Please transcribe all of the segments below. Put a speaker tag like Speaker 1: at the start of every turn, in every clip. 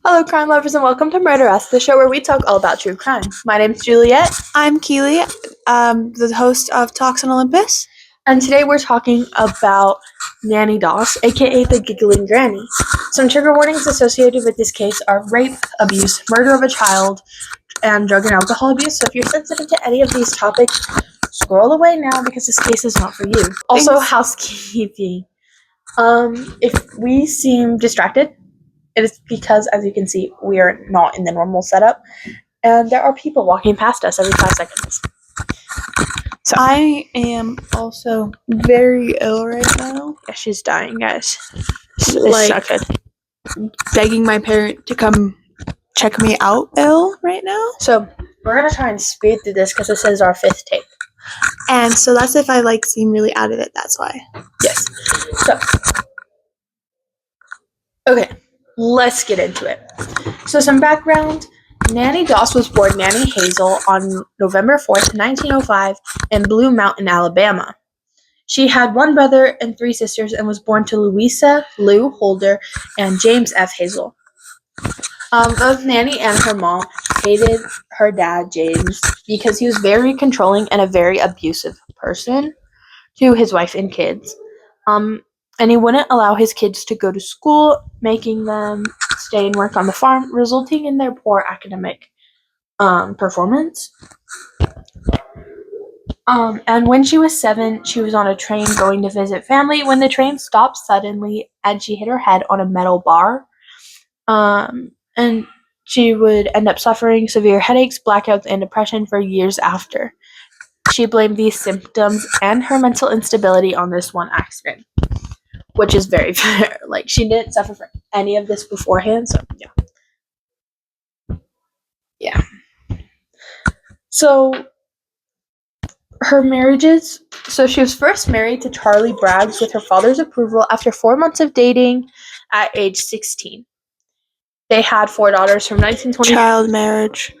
Speaker 1: Hello, crime lovers, and welcome to Murder Us, the show where we talk all about true crime. My name's Juliet,
Speaker 2: I'm Keely, the host of Talks on Olympus.
Speaker 1: and today we're talking about Nannie Doss, aka the Giggling Granny. Some trigger warnings associated with this case are rape, abuse, murder of a child, and drug and alcohol abuse. So if you're sensitive to any of these topics, scroll away now because this case is not for you. Also,
Speaker 2: Thanks.
Speaker 1: housekeeping. If we seem distracted, it is because, as you can see, we are not in the normal setup, and there are people walking past us every 5 seconds.
Speaker 2: So I am also very ill right now.
Speaker 1: Yeah, she's dying, guys. It's
Speaker 2: Like-
Speaker 1: not good.
Speaker 2: Begging my parent to come check me out ill right now.
Speaker 1: So we're gonna try and speed through this because this is our 5th take.
Speaker 2: And so that's if I seem really out of it, that's why.
Speaker 1: Yes. So, okay, let's get into it. So some background. Nannie Doss was born Nannie Hazel on November 4th, 1905 in Blue Mountain, Alabama. She had one brother and 3 sisters and was born to Louisa Lou Holder and James F. Hazel. Both Nannie and her mom hated her dad, James, because he was very controlling and a very abusive person to his wife and kids. And he wouldn't allow his kids to go to school, making them stay and work on the farm, resulting in their poor academic performance. And when she was 7, she was on a train going to visit family when the train stopped suddenly and she hit her head on a metal bar. And she would end up suffering severe headaches, blackouts, and depression for years after. She blamed these symptoms and her mental instability on this one accident, which is very fair. She didn't suffer from any of this beforehand, so yeah. So her marriages. So she was first married to Charlie Braggs with her father's approval after 4 months of dating at age 16. They had 4 daughters from 1920.
Speaker 2: Child marriage.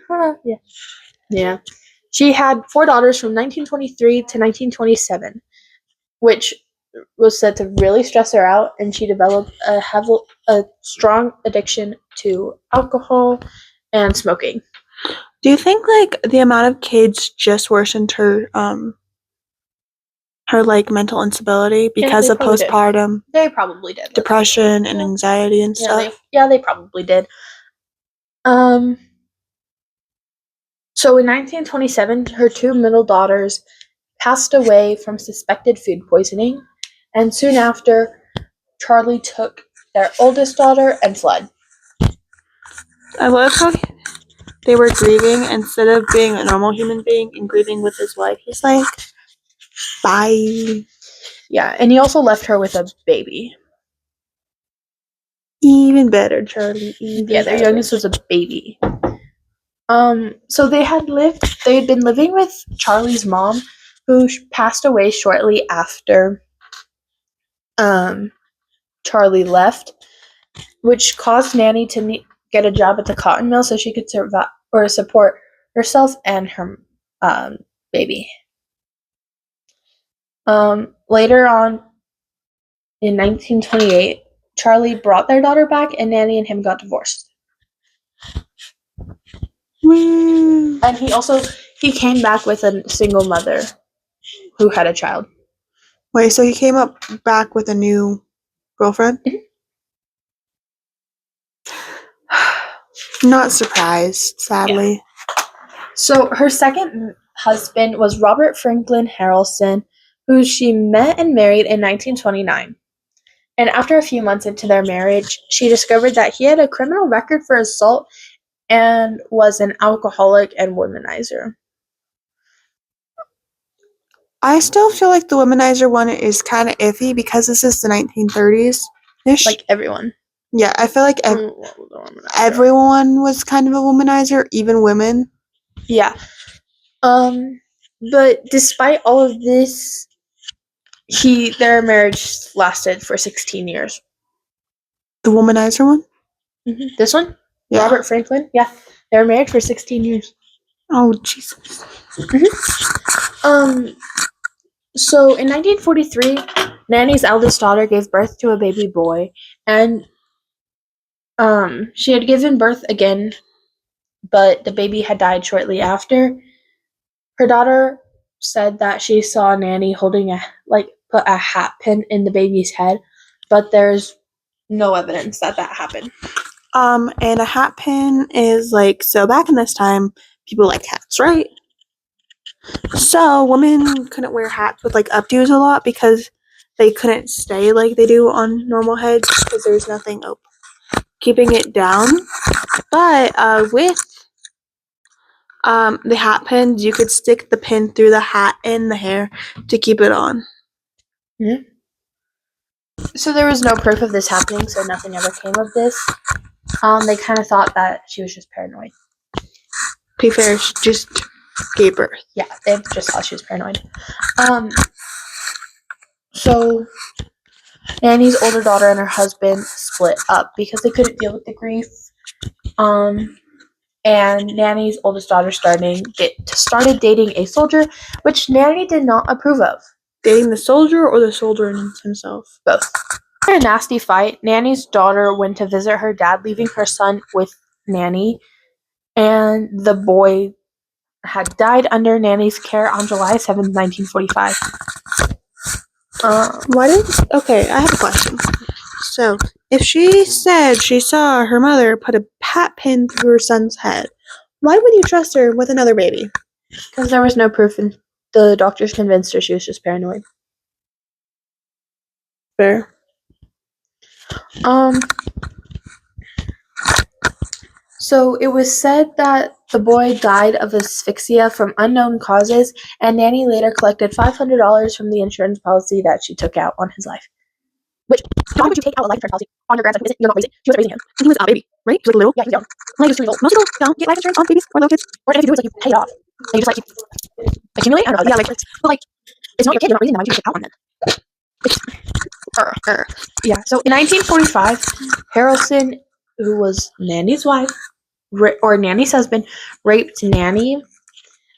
Speaker 1: Yeah. She had 4 daughters from 1923 to 1927, which was said to really stress her out, and she developed a strong addiction to alcohol and smoking.
Speaker 2: Do you think the amount of kids just worsened her mental instability because of postpartum
Speaker 1: They probably did.
Speaker 2: depression and anxiety and stuff?
Speaker 1: They probably did. So in 1927, her 2 middle daughters passed away from suspected food poisoning, and soon after, Charlie took their oldest daughter and fled.
Speaker 2: I love how they were grieving instead of being a normal human being and grieving with his wife. He's like, bye.
Speaker 1: Yeah, and he also left her with a baby.
Speaker 2: Even better, Charlie.
Speaker 1: Their youngest was a baby. So they had been living with Charlie's mom, who passed away shortly after Charlie left, which caused Nannie to get a job at the cotton mill so she could support herself and her baby. Later on, in 1928, Charlie brought their daughter back, and Nannie and him got divorced. And he came back with a single mother who had a child.
Speaker 2: Wait, so he came back with a new girlfriend?
Speaker 1: Mm-hmm.
Speaker 2: Not surprised, sadly.
Speaker 1: Yeah. So her second husband was Robert Franklin Harrelson, who she met and married in 1929. And after a few months into their marriage, she discovered that he had a criminal record for assault and was an alcoholic and womanizer.
Speaker 2: I still feel like the womanizer one is kind of iffy because this is the 1930s-ish.
Speaker 1: Like everyone.
Speaker 2: Yeah, I feel like everyone was kind of a womanizer, even women.
Speaker 1: Yeah. But despite all of this, their marriage lasted for 16 years.
Speaker 2: The womanizer one?
Speaker 1: Mm-hmm. This one?
Speaker 2: Yeah.
Speaker 1: Robert Franklin? Yeah. They were married for 16 years.
Speaker 2: Oh, Jesus.
Speaker 1: Mm-hmm. So in 1943, Nannie's eldest daughter gave birth to a baby boy, and She had given birth again, but the baby had died shortly after. Her daughter said that she saw Nanny holding put a hat pin in the baby's head, but there's no evidence that happened.
Speaker 2: And a hat pin is so back in this time, people like hats, right? So women couldn't wear hats with updos a lot because they couldn't stay like they do on normal heads because there's nothing keeping it down. But with the hat pins, you could stick the pin through the hat and the hair to keep it on.
Speaker 1: Mm-hmm. So there was no proof of this happening, so nothing ever came of this. They kind of thought that she was just paranoid.
Speaker 2: Be fair, she just gave birth.
Speaker 1: Yeah, they just thought she was paranoid. So Nanny's older daughter and her husband split up because they couldn't deal with the grief. And Nanny's oldest daughter started dating a soldier, which Nanny did not approve of.
Speaker 2: Dating the soldier or the soldier himself?
Speaker 1: Both. After a nasty fight, Nanny's daughter went to visit her dad, leaving her son with Nanny, and the boy had died under Nanny's care on July 7th, 1945.
Speaker 2: Okay, I have a question. So, if she said she saw her mother put a hat pin through her son's head, why would you trust her with another baby?
Speaker 1: Because there was no proof, and the doctors convinced her she was just paranoid.
Speaker 2: Fair.
Speaker 1: So it was said that the boy died of asphyxia from unknown causes, and Nanny later collected $500 from the insurance policy that she took out on his life. Which, why would you take out a life insurance policy on your grandson? You're not raising. She wasn't raising him.
Speaker 2: He was a baby, right? He was little.
Speaker 1: Yeah, he's young.
Speaker 2: He was 3 years old. Most people don't get life insurance on babies or little kids.
Speaker 1: Or if you do, it's you pay it off. And you just keep accumulate. I don't know. Yeah, but it's not your kid. You're not raising them. Why would you take out on them? Yeah. So in 1945, Harrelson, who was Nanny's wife, or Nanny's husband, raped Nanny.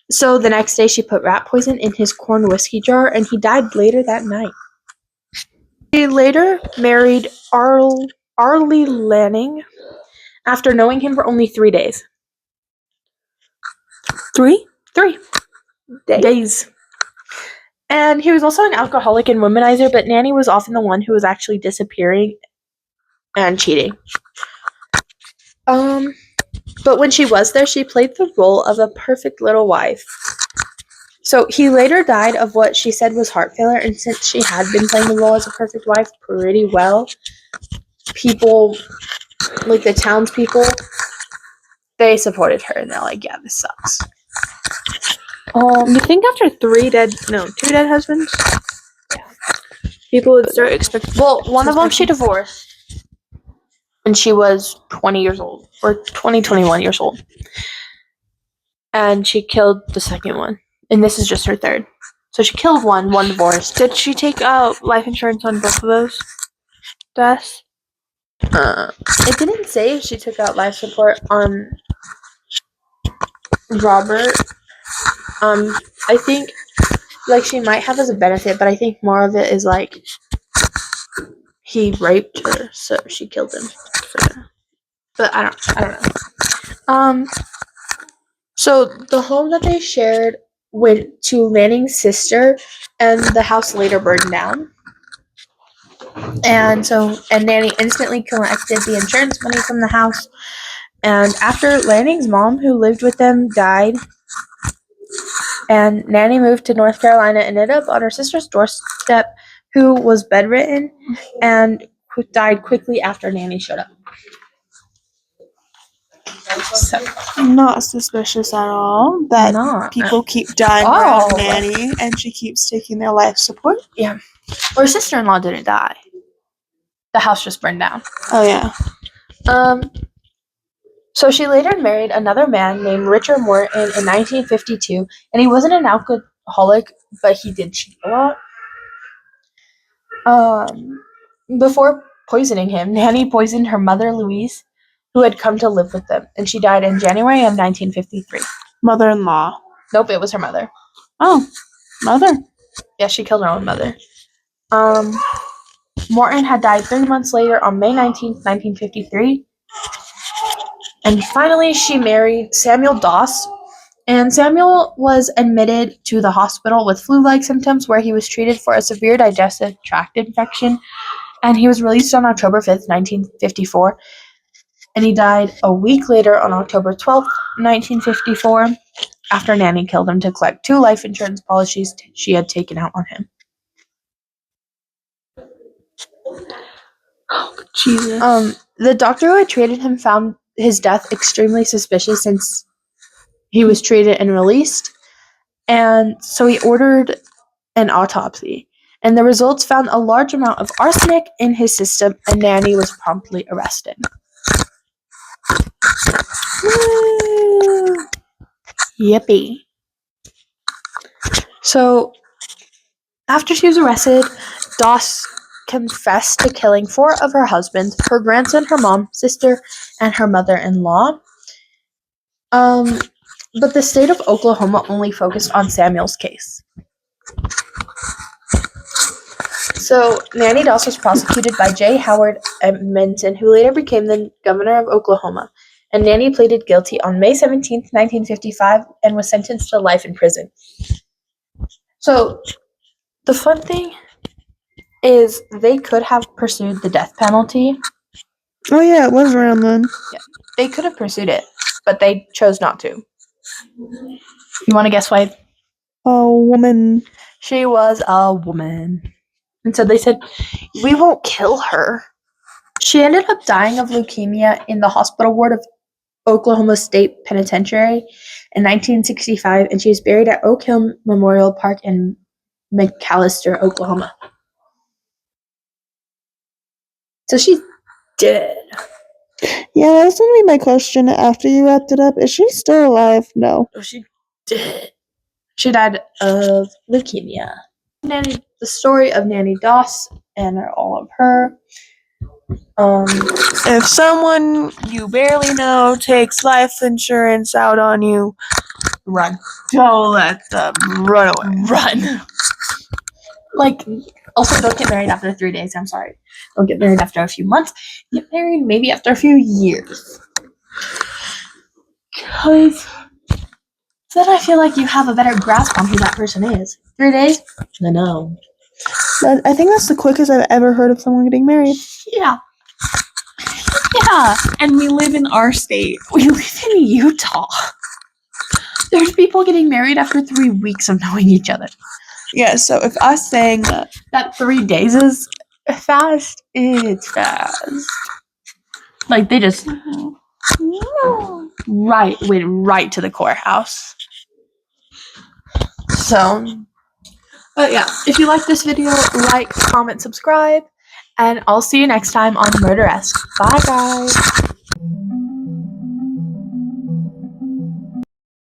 Speaker 1: So the next day, she put rat poison in his corn whiskey jar, and he died later that night. She later married Arlie Lanning after knowing him for only 3 days.
Speaker 2: 3
Speaker 1: days. And he was also an alcoholic and womanizer, but Nanny was often the one who was actually disappearing and cheating. But when she was there, she played the role of a perfect little wife. So he later died of what she said was heart failure, and since she had been playing the role as a perfect wife pretty well, people, like the townspeople, they supported her, and they're like, yeah, this sucks.
Speaker 2: You think after 2 dead husbands, people would start expecting...
Speaker 1: Well, one of them she divorced, and she was 20 years old, or 21 years old. And she killed the second one. And this is just her third. So she killed one divorced.
Speaker 2: Did she take out life insurance on both of those deaths?
Speaker 1: It didn't say if she took out life support on Robert. I think, she might have as a benefit, but I think more of it is, he raped her, so she killed him. But I don't know. So the home that they shared went to Lanning's sister, and the house later burned down. And Nanny instantly collected the insurance money from the house. And after Lanning's mom, who lived with them, died, and Nanny moved to North Carolina and ended up on her sister's doorstep, who was bedridden and died quickly after Nanny showed up. So,
Speaker 2: not suspicious at all that people keep dying around Nanny, and she keeps taking their life support.
Speaker 1: Yeah. Her sister-in-law didn't die. The house just burned down.
Speaker 2: Oh, yeah.
Speaker 1: So she later married another man named Richard Morton in 1952, and he wasn't an alcoholic, but he did cheat a lot. Before poisoning him, Nanny poisoned her mother, Louise, who had come to live with them, and she died in January of 1953.
Speaker 2: Mother-in-law?
Speaker 1: Nope, it was her mother.
Speaker 2: Oh, mother?
Speaker 1: Yeah, she killed her own mother. Morton had died 3 months later on May 19th, 1953, And finally, she married Samuel Doss. And Samuel was admitted to the hospital with flu-like symptoms where he was treated for a severe digestive tract infection. And he was released on October 5th, 1954. And he died a week later on October 12th, 1954, after Nannie killed him to collect 2 life insurance policies she had taken out on him.
Speaker 2: Jesus.
Speaker 1: The doctor who had treated him found his death extremely suspicious since he was treated and released, and so he ordered an autopsy. And the results found a large amount of arsenic in his system, and Nannie was promptly arrested.
Speaker 2: Woo.
Speaker 1: Yippee. So, after she was arrested, Doss confessed to killing 4 of her husbands, her grandson, her mom, sister, and her mother-in-law. But the state of Oklahoma only focused on Samuel's case. So, Nannie Doss was prosecuted by J. Howard Minton, who later became the governor of Oklahoma. And Nannie pleaded guilty on May 17, 1955, and was sentenced to life in prison. So, the fun thing is they could have pursued the death penalty.
Speaker 2: Oh yeah, it was around then.
Speaker 1: They could have pursued it, but they chose not to. You want to guess why?
Speaker 2: A woman.
Speaker 1: She was a woman. And so they said, we won't kill her. She ended up dying of leukemia in the hospital ward of Oklahoma State Penitentiary in 1965, and she is buried at Oak Hill Memorial Park in McAlester, Oklahoma. So she's dead.
Speaker 2: Yeah, that was gonna be my question after you wrapped it up. Is she still alive? No.
Speaker 1: Oh, she dead. She died of leukemia. The story of Nannie Doss and all of her.
Speaker 2: If someone you barely know takes life insurance out on you,
Speaker 1: Run.
Speaker 2: don't let them run away.
Speaker 1: Run. Like, also don't get married after 3 days. I'm sorry. Don't get married after a few months. Get married maybe after a few years. Because then I feel like you have a better grasp on who that person is. 3 days? No.
Speaker 2: I think that's the quickest I've ever heard of someone getting married.
Speaker 1: Yeah. Yeah. And we live in our state. We live in Utah. There's people getting married after 3 weeks of knowing each other.
Speaker 2: Yeah, so if us saying
Speaker 1: that 3 days is fast, it's fast. Like, they just went right to the courthouse. So, but yeah, if you like this video, like, comment, subscribe, and I'll see you next time on Murderesque. Bye, guys.